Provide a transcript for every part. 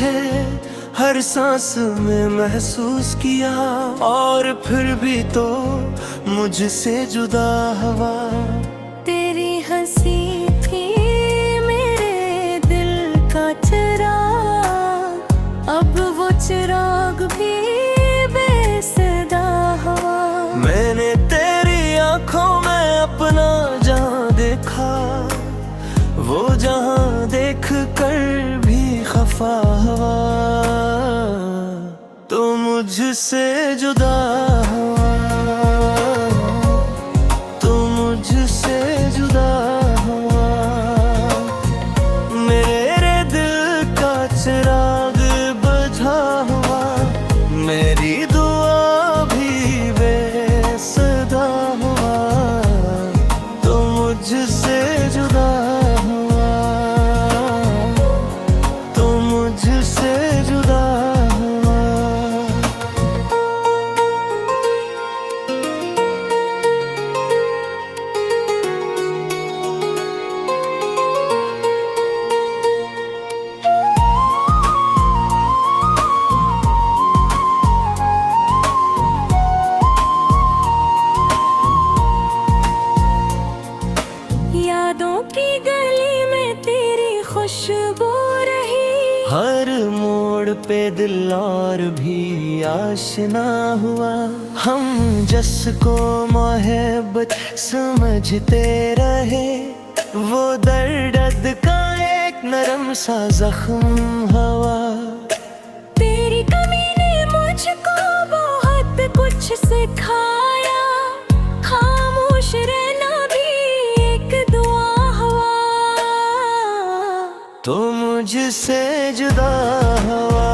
तुझे हर सांस में महसूस किया, और फिर भी तो मुझसे जुदा हवा। तेरी हंसी थी मेरे दिल का चिराग, अब वो चिराग भी बेसदा हुआ। मैंने तेरी आंखों में अपना जहां देखा, वो जहां देख कर भी खफा हुआ। तो मुझसे जुदा हुआ, तो मुझसे जुदा हुआ। मेरे दिल का चिराग बुझा हुआ, मेरी दुआ भी बेसदा हुआ। तो मुझसे जुदा हुआ, तो मुझसे जुदा हुआ। यादों की गली में तेरी खुशबू रही, हर मोड़ पे दिल और भी आशना हुआ। हम जिसको मोहब्बत समझते रहे, वो दर्द का एक नरम सा जख्म हुआ। तेरी कमी ने मुझको बहुत कुछ सिखाया, खामोश रहना भी एक दुआ हुआ। तो मुझसे जुदा हुआ,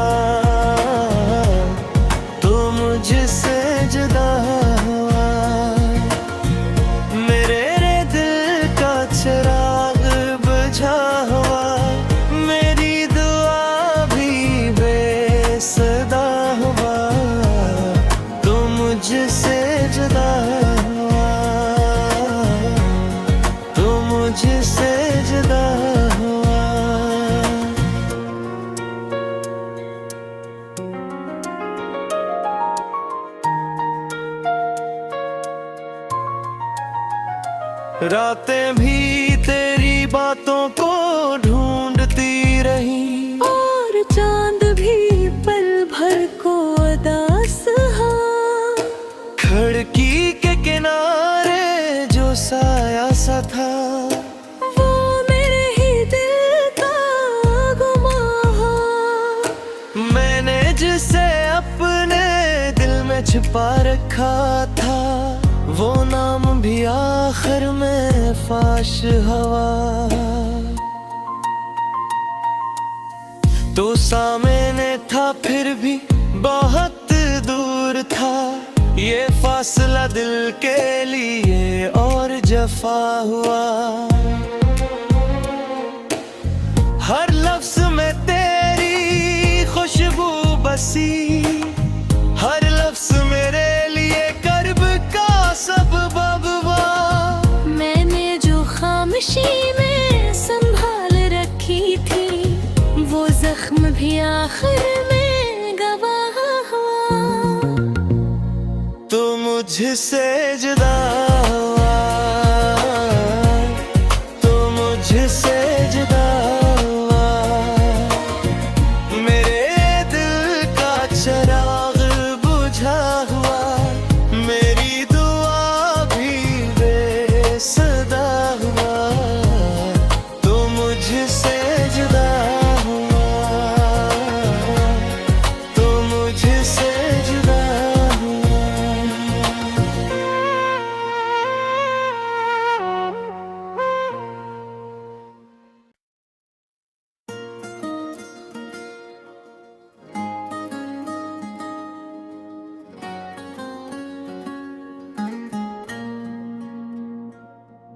तो मुझसे जुदा हुआ। मेरे दिल का चिराग बुझा हुआ, मेरी दुआ भी बेसदा हुआ। तो मुझसे जुदा हुआ, तो मुझसे जुदा हुआ। रातें भी तेरी बातों को ढूंढती रही, और चांद भी पल भर को उदास हाँ। खिड़की के किनारे जो साया सा था, वो मेरे ही दिल का गुमा हाँ। मैंने जिसे अपने दिल में छिपा रखा था, वो नाम भी आखिर में फाश हुआ। तो सामने था फिर भी बहुत दूर था, ये फासला दिल के लिए और जफा हुआ। हर लफ्ज में तेरी खुशबू बसी, हर लफ्ज मेरे लिए कर्ब का सबब हुआ। मैंने जो खामोशी में संभाल रखी थी, वो जख्म भी आखिर में गवाह हुआ। तो मुझसे जुदा हुआ, तो मुझसे जुदा हुआ। मेरे दिल का चिराग बुझा हुआ, मेरी दुआ भी बेसदा हुआ। तो मुझसे जुदा हुआ, तो मुझसे जुदा हुआ।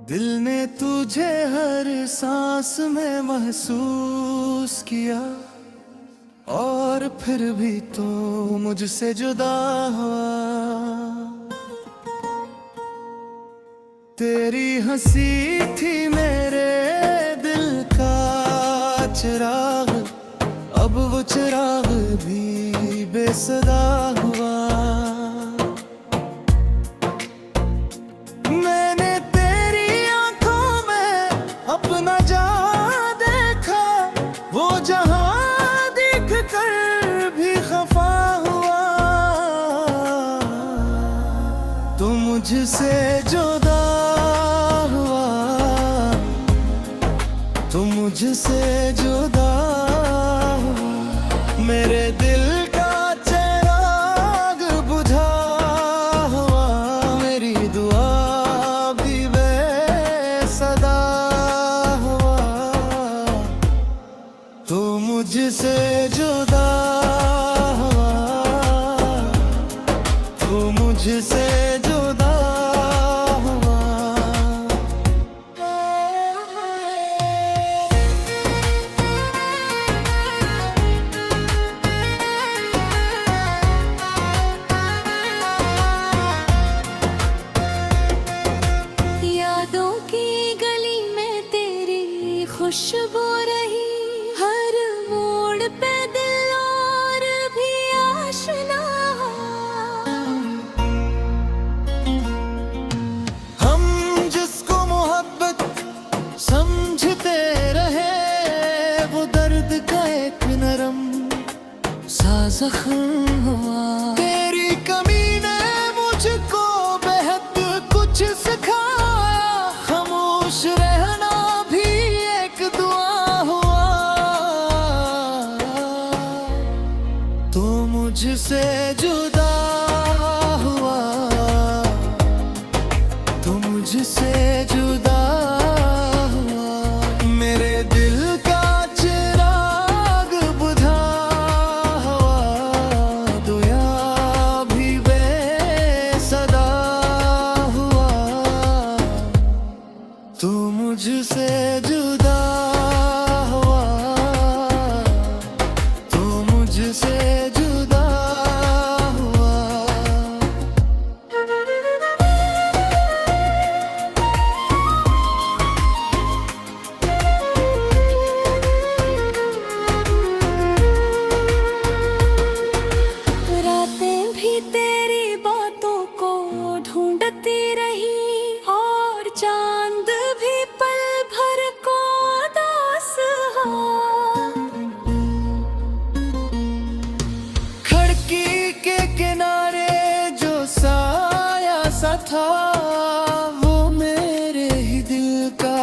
दिल ने तुझे हर सांस में महसूस किया, और फिर भी तो मुझसे जुदा हुआ। तेरी हंसी थी मेरे दिल का चिराग, अब वो चिराग भी बेसदा हुआ। मैंने तेरी आंखों में अपना जहां देखा, वो जहां देख कर भी खफा हुआ। तू मुझसे जुदा हुआ, तू मुझसे जुदा हुआ। मेरे दिल का चिराग बुझा हुआ, मेरी दुआ भी बेसदा हुआ। तू मुझसे जुदा हुआ, तू मुझसे जुदा हुआ। यादों की गली में तेरी खुशबू रही, हर मोड़ पे दिल और भी आशना। हम जिसको मोहब्बत समझते रहे, वो दर्द का एक नरम सा जख्म हुआ। तेरी कमी ने मुझको बेहद कुछ सिखाया, खामोश रहना भी एक दुआ हुआ। तू मुझसे जुदा हुआ, तू मुझसे जुदा हुआ। मेरे दिल का चिराग बुझा हुआ, दुआ भी बेसदा हुआ। तू मुझसे जुदा हुआ, तू मुझसे जुदा हुआ। रातें भी तेरी बातों को ढूंढती रही, और चांद भी पल भर को उदास हुआ। खिड़की के किनारे जो साया सा था, वो मेरे ही दिल का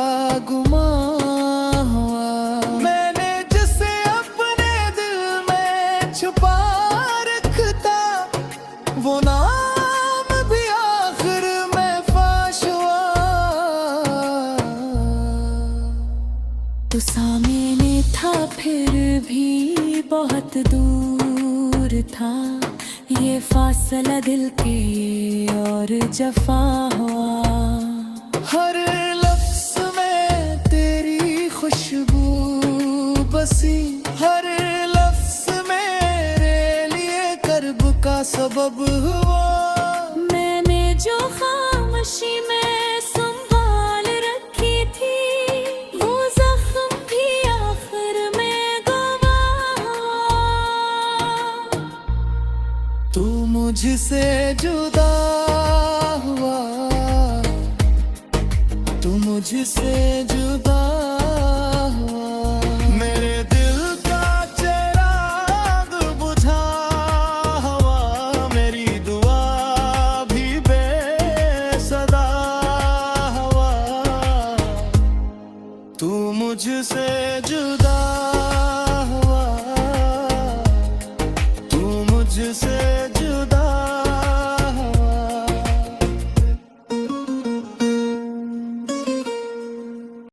गुमां हुआ। मैंने जिसे अपने दिल में छुपा रखता, वो नाम भी आखिर में फाश हुआ। तू सामने था फिर भी बहुत दूर था, ये फासला दिल के और जफा हुआ। हर लफ्ज में तेरी खुशबू बसी, हर लफ्ज मेरे लिए कर्ब का सबब हुआ। मैंने जो खामोशी में संभाल रखी थी, वो जख्म भी आखिर में गवाह हुआ। तू मुझसे जुदा हुआ, तू मुझसे